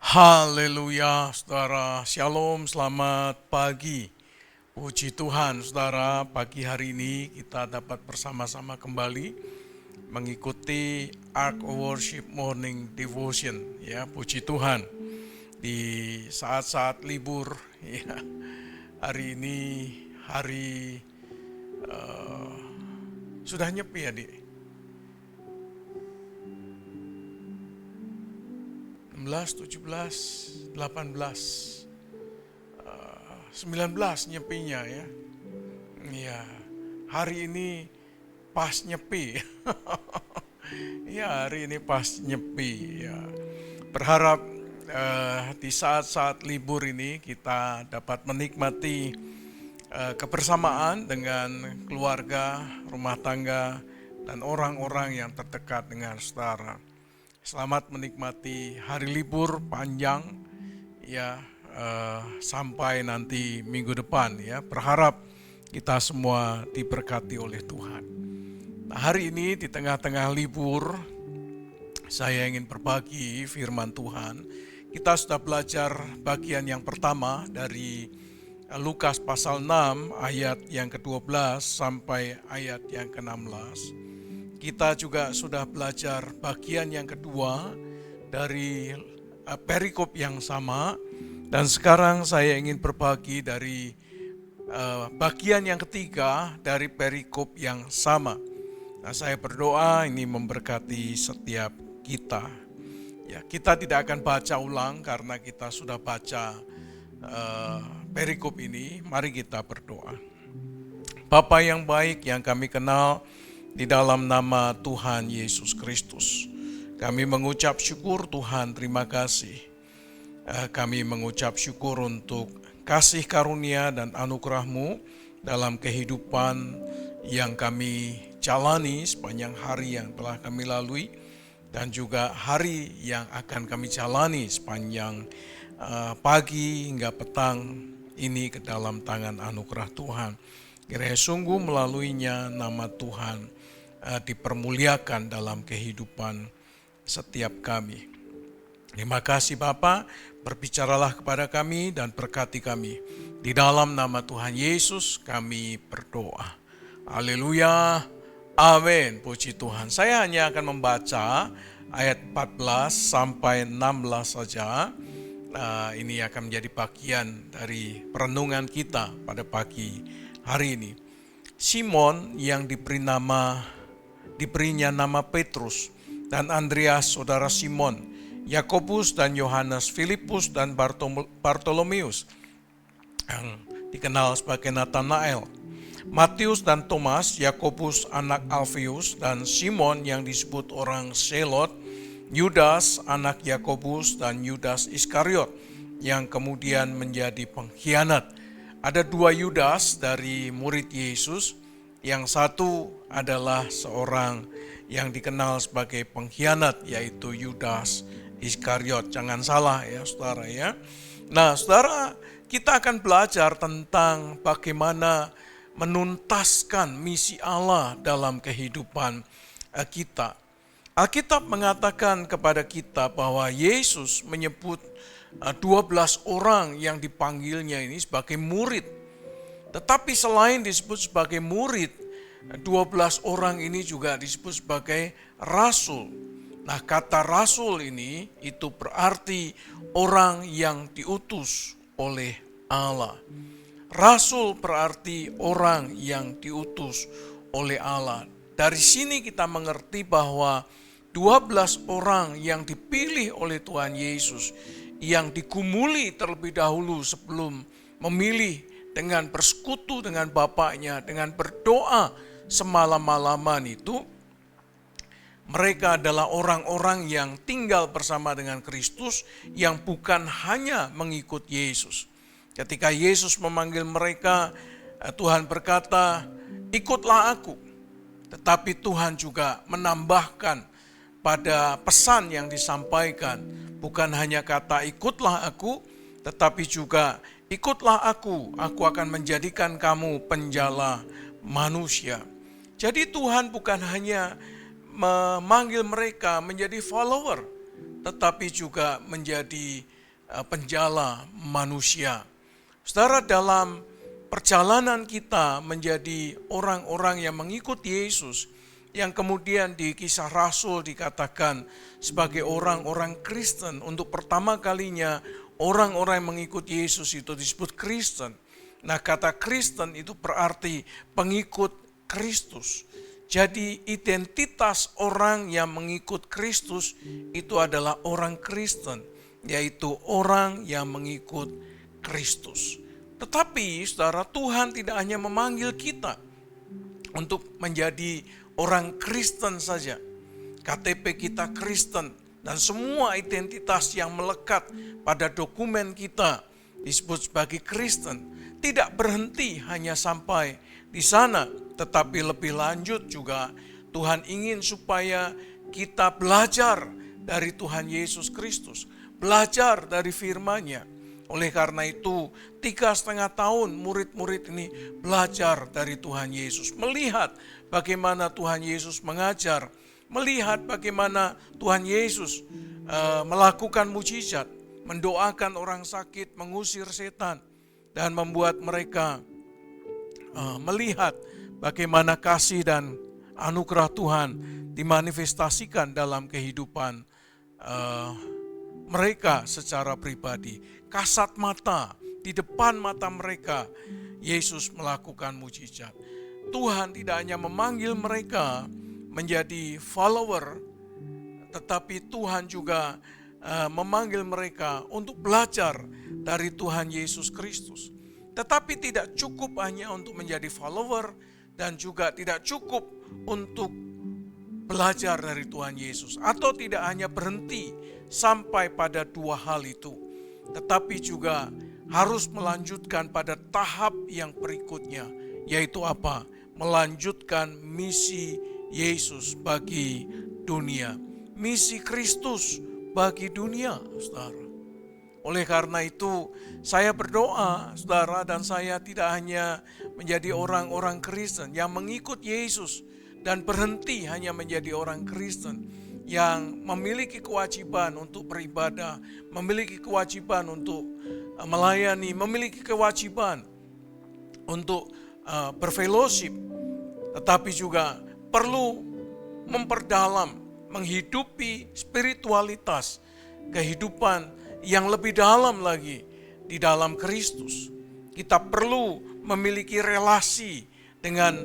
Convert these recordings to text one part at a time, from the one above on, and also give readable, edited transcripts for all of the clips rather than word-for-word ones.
Haleluya, saudara. Shalom, selamat pagi. Puji Tuhan, saudara. Pagi hari ini kita dapat bersama-sama kembali mengikuti Ark of Worship Morning Devotion. Ya, puji Tuhan. Di saat-saat libur, ya, hari ini hari sudah nyepi ya, Dik? 16, 17, 18, 19 nyepinya ya. Ya, hari ini pas nyepi. Ya, hari ini pas nyepi ya. Berharap di saat-saat libur ini kita dapat menikmati kebersamaan dengan keluarga, rumah tangga, dan orang-orang yang terdekat dengan saudara. Selamat menikmati hari libur panjang ya, sampai nanti minggu depan ya. Berharap kita semua diberkati oleh Tuhan. Nah, hari ini di tengah-tengah libur saya ingin berbagi firman Tuhan. Kita sudah belajar bagian yang pertama dari Lukas pasal 6 ayat yang ke-12 sampai ayat yang ke-16. Kita juga sudah belajar bagian yang kedua dari perikop yang sama, dan sekarang saya ingin berbagi dari bagian yang ketiga dari perikop yang sama. Nah, saya berdoa ini memberkati setiap kita. Ya, kita tidak akan baca ulang karena kita sudah baca perikop ini. Mari kita berdoa. Bapa yang baik yang kami kenal, di dalam nama Tuhan Yesus Kristus, kami mengucap syukur Tuhan, terima kasih. Kami mengucap syukur untuk kasih karunia dan anugerah-Mu dalam kehidupan yang kami jalani sepanjang hari yang telah kami lalui, dan juga hari yang akan kami jalani sepanjang pagi hingga petang ini ke dalam tangan anugerah Tuhan. Kiranya sungguh melaluinya nama Tuhan dipermuliakan dalam kehidupan setiap kami. Terima kasih Bapa, berbicaralah kepada kami dan berkati kami. Di dalam nama Tuhan Yesus kami berdoa. Haleluya, amin, puji Tuhan. Saya hanya akan membaca ayat 14 sampai 16 saja. Ini akan menjadi bagian dari perenungan kita pada pagi hari ini. Simon yang diberinya nama Petrus, dan Andreas saudara Simon, Yakobus dan Yohanes, Filipus dan Bartolomeus yang dikenal sebagai Nathanael, Matius dan Thomas, Yakobus anak Alfeus dan Simon yang disebut orang Selot, Yudas anak Yakobus dan Yudas Iskariot yang kemudian menjadi pengkhianat. Ada dua Yudas dari murid Yesus. Yang satu adalah seorang yang dikenal sebagai pengkhianat, yaitu Yudas Iskariot. Jangan salah ya saudara ya. Nah saudara, kita akan belajar tentang bagaimana menuntaskan misi Allah dalam kehidupan kita. Alkitab mengatakan kepada kita bahwa Yesus menyebut 12 orang yang dipanggilnya ini sebagai murid. Tetapi selain disebut sebagai murid, 12 orang ini juga disebut sebagai rasul. Nah, kata rasul ini itu berarti orang yang diutus oleh Allah. Rasul berarti orang yang diutus oleh Allah. Dari sini kita mengerti bahwa 12 orang yang dipilih oleh Tuhan Yesus, yang digumuli terlebih dahulu sebelum memilih, dengan bersekutu dengan Bapaknya, dengan berdoa semalam-malaman itu, mereka adalah orang-orang yang tinggal bersama dengan Kristus, yang bukan hanya mengikut Yesus. Ketika Yesus memanggil mereka, Tuhan berkata, ikutlah aku. Tetapi Tuhan juga menambahkan pada pesan yang disampaikan, bukan hanya kata ikutlah aku, tetapi juga ikutlah aku akan menjadikan kamu penjala manusia. Jadi Tuhan bukan hanya memanggil mereka menjadi follower, tetapi juga menjadi penjala manusia. Saudara, dalam perjalanan kita menjadi orang-orang yang mengikut Yesus, yang kemudian di Kisah Rasul dikatakan sebagai orang-orang Kristen, untuk pertama kalinya orang-orang yang mengikut Yesus itu disebut Kristen. Nah, kata Kristen itu berarti pengikut Kristus. Jadi identitas orang yang mengikut Kristus itu adalah orang Kristen, yaitu orang yang mengikut Kristus. Tetapi saudara, Tuhan tidak hanya memanggil kita untuk menjadi orang Kristen saja. KTP kita Kristen dan semua identitas yang melekat pada dokumen kita disebut sebagai Kristen. Tidak berhenti hanya sampai di sana, tetapi lebih lanjut juga Tuhan ingin supaya kita belajar dari Tuhan Yesus Kristus, belajar dari firman-Nya. Oleh karena itu 3,5 tahun murid-murid ini belajar dari Tuhan Yesus, melihat bagaimana Tuhan Yesus mengajar, melihat bagaimana Tuhan Yesus melakukan mujizat, mendoakan orang sakit, mengusir setan, dan membuat mereka melihat bagaimana kasih dan anugerah Tuhan dimanifestasikan dalam kehidupan mereka secara pribadi. Kasat mata, di depan mata mereka, Yesus melakukan mujizat. Tuhan tidak hanya memanggil mereka menjadi follower, tetapi Tuhan juga memanggil mereka untuk belajar dari Tuhan Yesus Kristus. Tetapi tidak cukup hanya untuk menjadi follower, dan juga tidak cukup untuk belajar dari Tuhan Yesus, atau tidak hanya berhenti sampai pada 2 hal itu, tetapi juga harus melanjutkan pada tahap yang berikutnya, yaitu apa? Melanjutkan misi Yesus bagi dunia, misi Kristus bagi dunia, saudara. Oleh karena itu, saya berdoa, saudara, dan saya tidak hanya menjadi orang-orang Kristen yang mengikut Yesus dan berhenti hanya menjadi orang Kristen yang memiliki kewajiban untuk beribadah, memiliki kewajiban untuk melayani, memiliki kewajiban untuk berfellowship, tetapi juga perlu memperdalam, menghidupi spiritualitas, kehidupan yang lebih dalam lagi di dalam Kristus. Kita perlu memiliki relasi dengan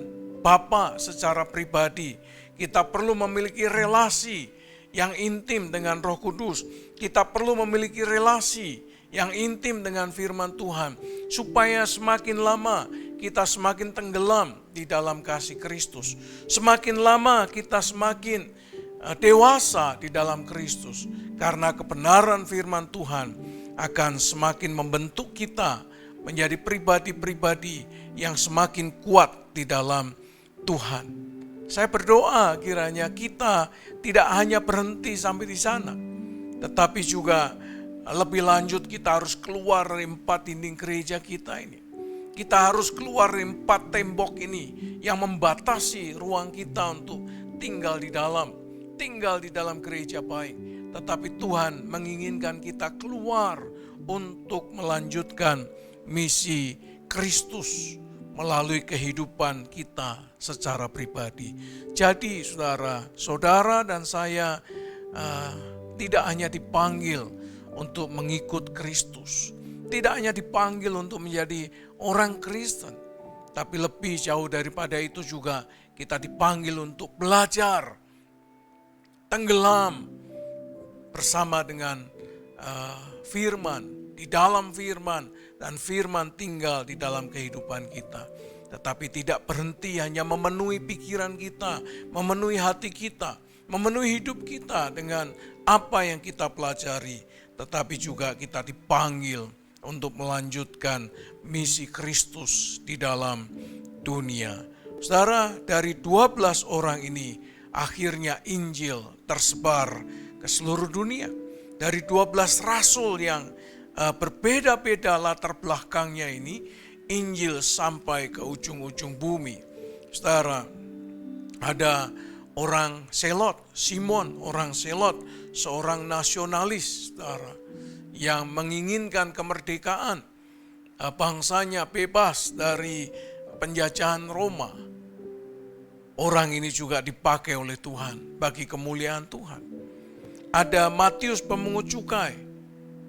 Bapa secara pribadi. Kita perlu memiliki relasi yang intim dengan Roh Kudus. Kita perlu memiliki relasi yang intim dengan firman Tuhan, supaya semakin lama kita semakin tenggelam di dalam kasih Kristus. Semakin lama kita semakin dewasa di dalam Kristus, karena kebenaran firman Tuhan akan semakin membentuk kita menjadi pribadi-pribadi yang semakin kuat di dalam Tuhan. Saya berdoa kiranya kita tidak hanya berhenti sampai di sana, tetapi juga lebih lanjut kita harus keluar dari 4 dinding gereja kita ini. Kita harus keluar dari 4 tembok ini yang membatasi ruang kita untuk tinggal di dalam gereja baik. Tetapi Tuhan menginginkan kita keluar untuk melanjutkan misi Kristus melalui kehidupan kita secara pribadi. Jadi saudara dan saya tidak hanya dipanggil untuk mengikut Kristus, tidak hanya dipanggil untuk menjadi orang Kristen, tapi lebih jauh daripada itu juga kita dipanggil untuk belajar, tenggelam bersama dengan firman, di dalam firman, dan firman tinggal di dalam kehidupan kita. Tetapi tidak berhenti hanya memenuhi pikiran kita, memenuhi hati kita, memenuhi hidup kita dengan apa yang kita pelajari, tetapi juga kita dipanggil untuk melanjutkan misi Kristus di dalam dunia. Saudara, dari 12 orang ini akhirnya Injil tersebar ke seluruh dunia. Dari 12 rasul yang berbeda-beda latar belakangnya ini, Injil sampai ke ujung-ujung bumi. Saudara, ada orang Selot, Simon orang Selot, seorang nasionalis, saudara, yang menginginkan kemerdekaan, bangsanya bebas dari penjajahan Roma. Orang ini juga dipakai oleh Tuhan bagi kemuliaan Tuhan. Ada Matius pemungut cukai,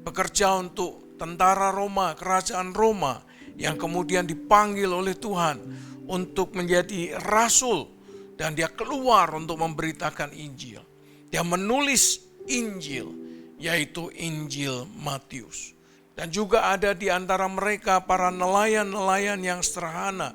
bekerja untuk tentara Roma, kerajaan Roma, yang kemudian dipanggil oleh Tuhan untuk menjadi rasul, dan dia keluar untuk memberitakan Injil. Dia menulis Injil, yaitu Injil Matius. Dan juga ada di antara mereka para nelayan-nelayan yang sederhana.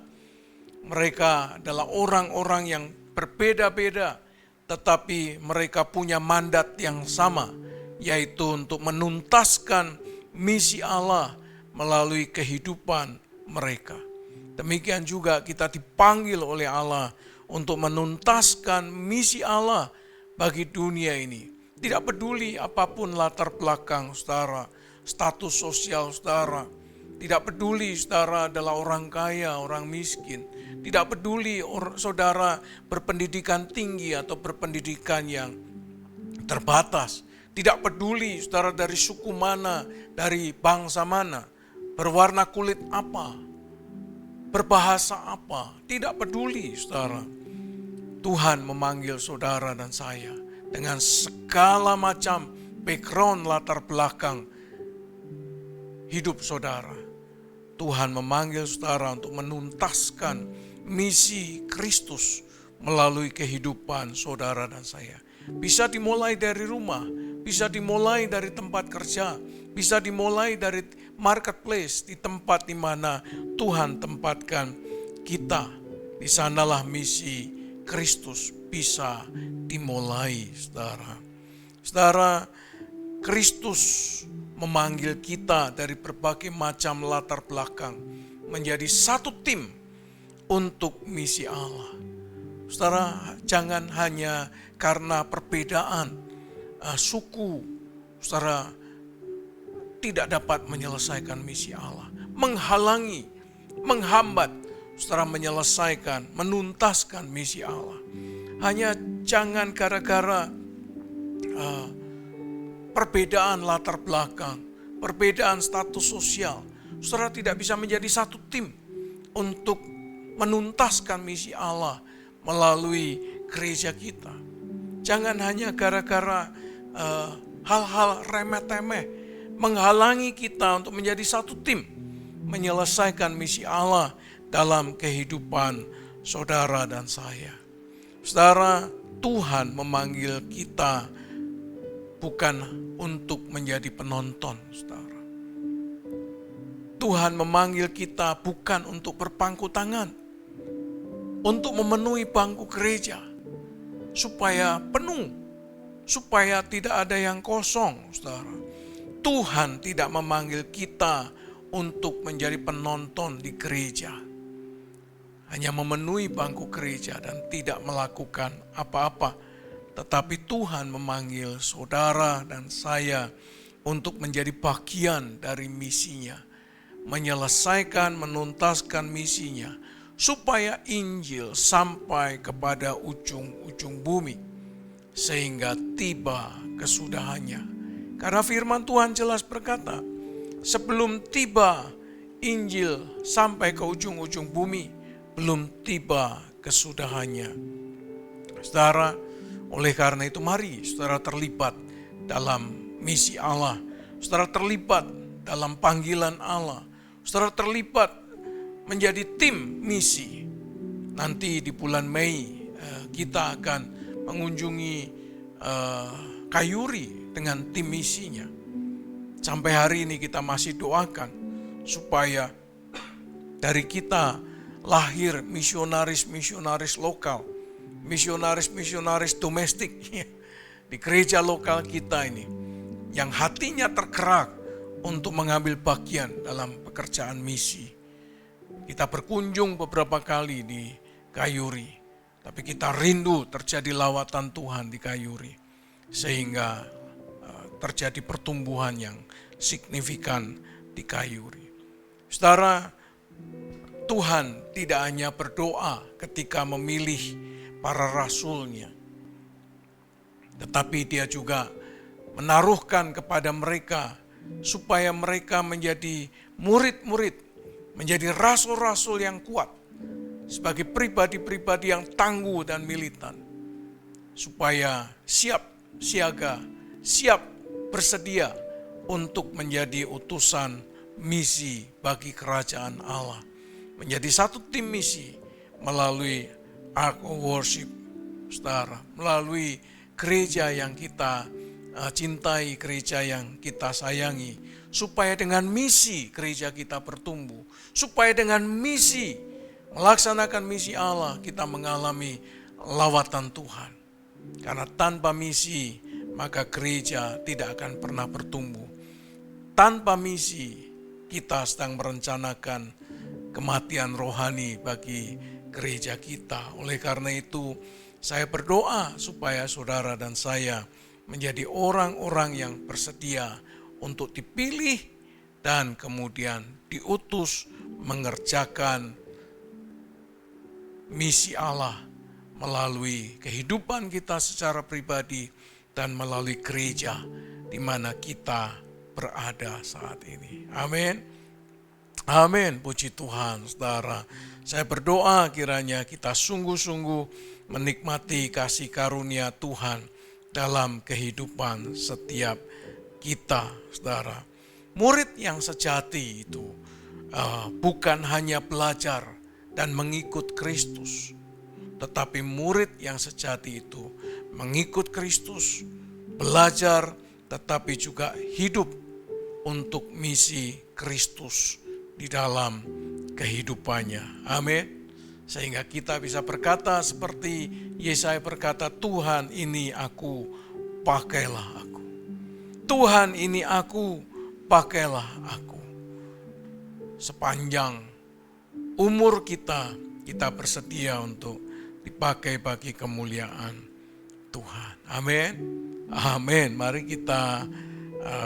Mereka adalah orang-orang yang berbeda-beda, tetapi mereka punya mandat yang sama, yaitu untuk menuntaskan misi Allah melalui kehidupan mereka. Demikian juga kita dipanggil oleh Allah untuk menuntaskan misi Allah bagi dunia ini. Tidak peduli apapun latar belakang saudara, status sosial saudara. Tidak peduli saudara adalah orang kaya, orang miskin. Tidak peduli saudara berpendidikan tinggi atau berpendidikan yang terbatas. Tidak peduli saudara dari suku mana, dari bangsa mana, berwarna kulit apa, berbahasa apa. Tidak peduli saudara. Tuhan memanggil saudara dan saya dengan segala macam background latar belakang hidup saudara. Tuhan memanggil saudara untuk menuntaskan misi Kristus melalui kehidupan saudara dan saya. Bisa dimulai dari rumah, bisa dimulai dari tempat kerja, bisa dimulai dari marketplace, di tempat di mana Tuhan tempatkan kita. Di sanalah misi Kristus bisa dimulai, saudara. Saudara, Kristus memanggil kita dari berbagai macam latar belakang menjadi satu tim untuk misi Allah. Saudara, jangan hanya karena perbedaan suku, saudara tidak dapat menyelesaikan misi Allah. Menghalangi, menghambat, saudara menyelesaikan, menuntaskan misi Allah. Hanya jangan gara-gara perbedaan latar belakang, perbedaan status sosial, saudara tidak bisa menjadi satu tim untuk menuntaskan misi Allah melalui gereja kita. Jangan hanya gara-gara hal-hal remeh-temeh menghalangi kita untuk menjadi satu tim menyelesaikan misi Allah dalam kehidupan saudara dan saya. Saudara, Tuhan memanggil kita bukan untuk menjadi penonton, saudara. Tuhan memanggil kita bukan untuk berpangku tangan, untuk memenuhi bangku gereja, supaya penuh, supaya tidak ada yang kosong, saudara. Tuhan tidak memanggil kita untuk menjadi penonton di gereja, hanya memenuhi bangku gereja dan tidak melakukan apa-apa. Tetapi Tuhan memanggil saudara dan saya untuk menjadi bagian dari misinya, menyelesaikan, menuntaskan misinya, supaya Injil sampai kepada ujung-ujung bumi, sehingga tiba kesudahannya. Karena firman Tuhan jelas berkata, sebelum tiba Injil sampai ke ujung-ujung bumi, belum tiba kesudahannya. Saudara, oleh karena itu mari saudara terlibat dalam misi Allah. Saudara terlibat dalam panggilan Allah. Saudara terlibat menjadi tim misi. Nanti di bulan Mei kita akan mengunjungi Kayuri dengan tim misinya. Sampai hari ini kita masih doakan supaya dari kita lahir misionaris-misionaris lokal, misionaris-misionaris domestik di gereja lokal kita ini, yang hatinya tergerak untuk mengambil bagian dalam pekerjaan misi. Kita berkunjung beberapa kali di Kayuri, tapi kita rindu terjadi lawatan Tuhan di Kayuri, sehingga terjadi pertumbuhan yang signifikan di Kayuri. Saudara, Tuhan tidak hanya berdoa ketika memilih para rasulnya, tetapi dia juga menaruhkan kepada mereka supaya mereka menjadi murid-murid, menjadi rasul-rasul yang kuat, sebagai pribadi-pribadi yang tangguh dan militan, supaya siap siaga, siap bersedia untuk menjadi utusan misi bagi kerajaan Allah. Menjadi satu tim misi melalui Ark of Worship, saudara, melalui gereja yang kita cintai, gereja yang kita sayangi, supaya dengan misi gereja kita bertumbuh, supaya dengan misi melaksanakan misi Allah kita mengalami lawatan Tuhan. Karena tanpa misi maka gereja tidak akan pernah bertumbuh. Tanpa misi kita sedang merencanakan kematian rohani bagi gereja kita. Oleh karena itu saya berdoa supaya saudara dan saya menjadi orang-orang yang bersedia untuk dipilih dan kemudian diutus mengerjakan misi Allah melalui kehidupan kita secara pribadi dan melalui gereja di mana kita berada saat ini. Amin. Amin. Puji Tuhan, saudara. Saya berdoa kiranya kita sungguh-sungguh menikmati kasih karunia Tuhan dalam kehidupan setiap kita, saudara. Murid yang sejati itu bukan hanya belajar dan mengikut Kristus, tetapi murid yang sejati itu mengikut Kristus, belajar, tetapi juga hidup untuk misi Kristus di dalam kehidupannya. Amin. Sehingga kita bisa berkata seperti Yesaya berkata, Tuhan ini aku, pakailah aku. Tuhan ini aku, pakailah aku. Sepanjang umur kita bersedia untuk dipakai bagi kemuliaan Tuhan. Amin. Amin. Mari kita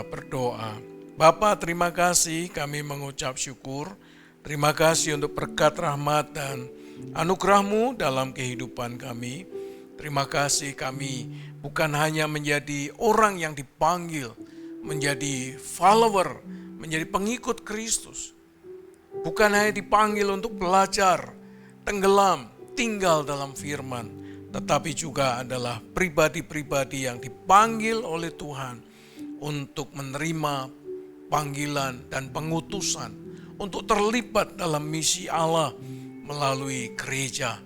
berdoa. Bapa, terima kasih, kami mengucap syukur. Terima kasih untuk berkat rahmat dan anugerah-Mu dalam kehidupan kami. Terima kasih kami bukan hanya menjadi orang yang dipanggil, menjadi follower, menjadi pengikut Kristus. Bukan hanya dipanggil untuk belajar, tenggelam, tinggal dalam firman, tetapi juga adalah pribadi-pribadi yang dipanggil oleh Tuhan untuk menerima panggilan dan pengutusan, untuk terlibat dalam misi Allah melalui gereja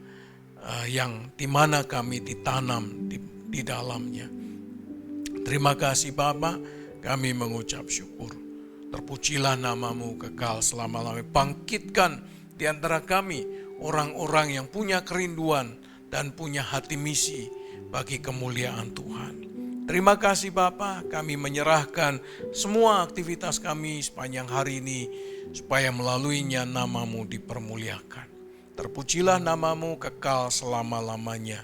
yang dimana kami ditanam di dalamnya. Terima kasih Bapa, kami mengucap syukur. Terpujilah nama-Mu kekal selama-lamanya. Bangkitkan di antara kami orang-orang yang punya kerinduan dan punya hati misi bagi kemuliaan Tuhan. Terima kasih Bapa, kami menyerahkan semua aktivitas kami sepanjang hari ini supaya melaluinya nama-Mu dipermuliakan. Terpujilah nama-Mu kekal selama-lamanya.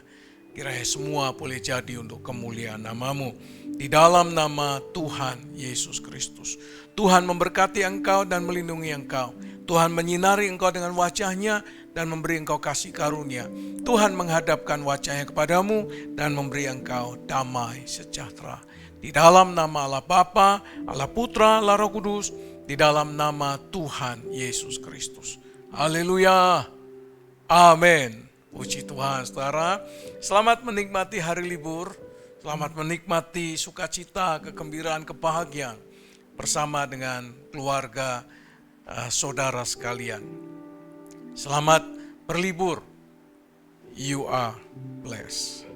Kiranya semua boleh jadi untuk kemuliaan nama-Mu. Di dalam nama Tuhan Yesus Kristus. Tuhan memberkati engkau dan melindungi engkau. Tuhan menyinari engkau dengan wajah-Nya dan memberi engkau kasih karunia. Tuhan menghadapkan wajah-Nya kepadamu dan memberi engkau damai sejahtera. Di dalam nama Allah Bapa, Allah Putra, Allah Roh Kudus, di dalam nama Tuhan Yesus Kristus. Haleluya. Amin. Puji Tuhan, saudara. Selamat menikmati hari libur. Selamat menikmati sukacita, kegembiraan, kebahagiaan bersama dengan keluarga saudara sekalian. Selamat berlibur. You are blessed.